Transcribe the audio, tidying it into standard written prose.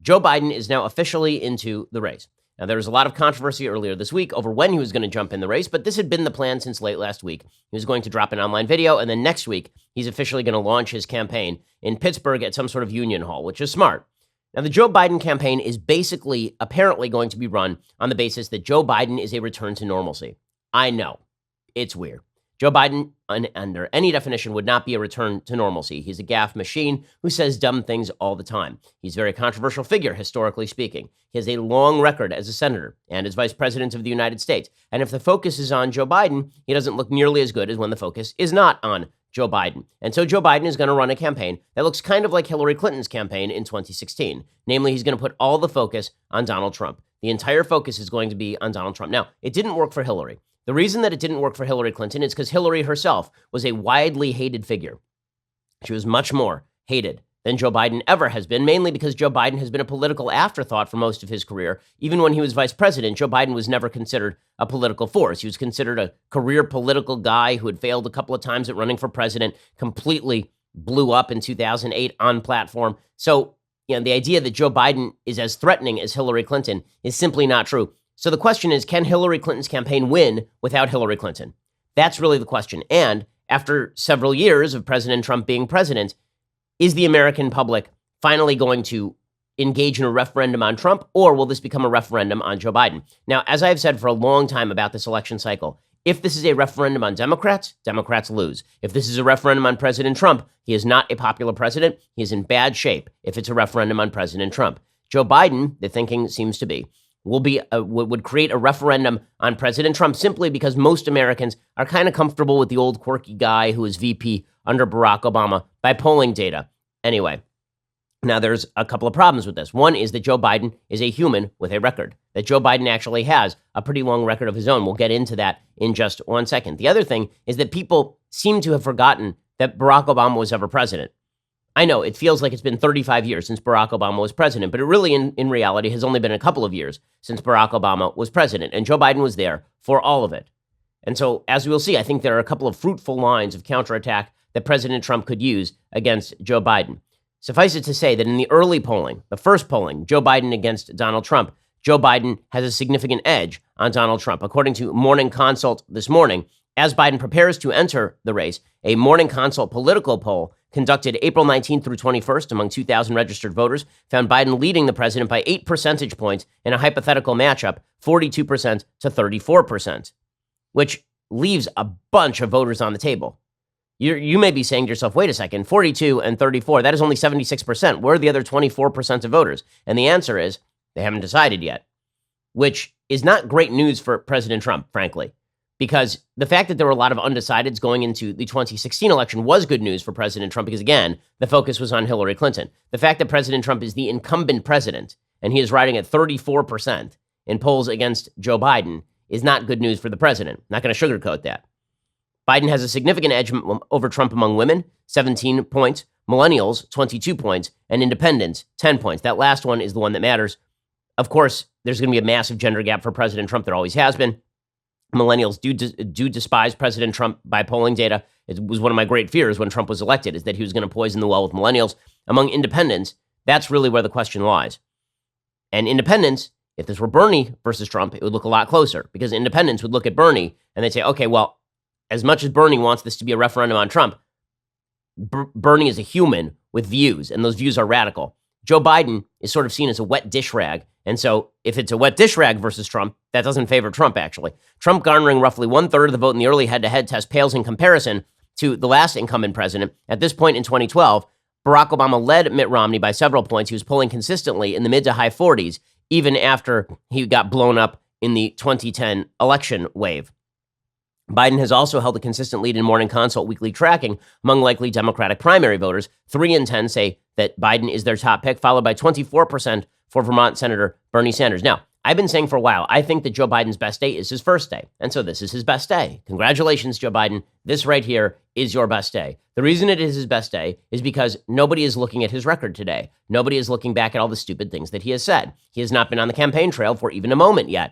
Joe Biden is now officially into the race. Now, there was a lot of controversy earlier this week over when he was going to jump in the race, but this had been the plan since late last week. He was going to drop an online video, and then next week, he's officially going to launch his campaign in Pittsburgh at some sort of union hall, which is smart. Now, the Joe Biden campaign is basically, apparently, going to be run on the basis that Joe Biden is a return to normalcy. I know. It's weird. Joe Biden, under any definition, would not be a return to normalcy. He's a gaffe machine who says dumb things all the time. He's a very controversial figure, historically speaking. He has a long record as a senator and as vice president of the United States. And if the focus is on Joe Biden, he doesn't look nearly as good as when the focus is not on Joe Biden. And so Joe Biden is going to run a campaign that looks kind of like Hillary Clinton's campaign in 2016. Namely, he's going to put all the focus on Donald Trump. The entire focus is going to be on Donald Trump. Now, it didn't work for Hillary. The reason that it didn't work for Hillary Clinton is because Hillary herself was a widely hated figure. She was much more hated than Joe Biden ever has been, mainly because Joe Biden has been a political afterthought for most of his career. Even when he was vice president, Joe Biden was never considered a political force. He was considered a career political guy who had failed a couple of times at running for president, completely blew up in 2008 on platform. So, the idea that Joe Biden is as threatening as Hillary Clinton is simply not true. So the question is, can Hillary Clinton's campaign win without Hillary Clinton? That's really the question. And after several years of President Trump being president, is the American public finally going to engage in a referendum on Trump, or will this become a referendum on Joe Biden? Now, as I've said for a long time about this election cycle, if this is a referendum on Democrats, Democrats lose. If this is a referendum on President Trump, he is not a popular president. He is in bad shape if it's a referendum on President Trump. Joe Biden, the thinking seems to be, would create a referendum on President Trump simply because most Americans are kind of comfortable with the old quirky guy who was VP under Barack Obama by polling data. Anyway, now there's a couple of problems with this. One is that Joe Biden is a human with a record, that Joe Biden actually has a pretty long record of his own. We'll get into that in just 1 second. The other thing is that people seem to have forgotten that Barack Obama was ever president. I know it feels like it's been 35 years since Barack Obama was president, but it really, in reality, has only been a couple of years since Barack Obama was president, and Joe Biden was there for all of it. And so, as we'll see, I think there are a couple of fruitful lines of counterattack that President Trump could use against Joe Biden. Suffice it to say that in the early polling, the first polling, Joe Biden against Donald Trump, Joe Biden has a significant edge on Donald Trump. According to Morning Consult this morning, as Biden prepares to enter the race, a Morning Consult political poll conducted April 19th through 21st among 2,000 registered voters found Biden leading the president by 8 percentage points in a hypothetical matchup, 42% to 34%, which leaves a bunch of voters on the table. You may be saying to yourself, wait a second, 42 and 34, that is only 76%. Where are the other 24% of voters? And the answer is they haven't decided yet, which is not great news for President Trump, frankly. Because the fact that there were a lot of undecideds going into the 2016 election was good news for President Trump because, again, the focus was on Hillary Clinton. The fact that President Trump is the incumbent president and he is riding at 34% in polls against Joe Biden is not good news for the president. Not going to sugarcoat that. Biden has a significant edge over Trump among women, 17 points, millennials, 22 points, and independents, 10 points. That last one is the one that matters. Of course, there's going to be a massive gender gap for President Trump. There always has been. Millennials do despise President Trump by polling data. It was one of my great fears when Trump was elected, is that he was going to poison the well with millennials. Among independents, that's really where the question lies. And independents, if this were Bernie versus Trump, it would look a lot closer because independents would look at Bernie and they'd say, okay, well, as much as Bernie wants this to be a referendum on Trump, Bernie is a human with views, and those views are radical. Joe Biden is sort of seen as a wet dish rag. And so if it's a wet dish rag versus Trump, that doesn't favor Trump, actually. Trump garnering roughly 1/3 of the vote in the early head-to-head test pales in comparison to the last incumbent president. At this point in 2012, Barack Obama led Mitt Romney by several points. He was polling consistently in the mid to high 40s, even after he got blown up in the 2010 election wave. Biden has also held a consistent lead in Morning Consult weekly tracking among likely Democratic primary voters. 3 in 10 say that Biden is their top pick, followed by 24% for Vermont Senator Bernie Sanders. Now, I've been saying for a while, I think that Joe Biden's best day is his first day. And so this is his best day. Congratulations, Joe Biden. This right here is your best day. The reason it is his best day is because nobody is looking at his record today. Nobody is looking back at all the stupid things that he has said. He has not been on the campaign trail for even a moment yet.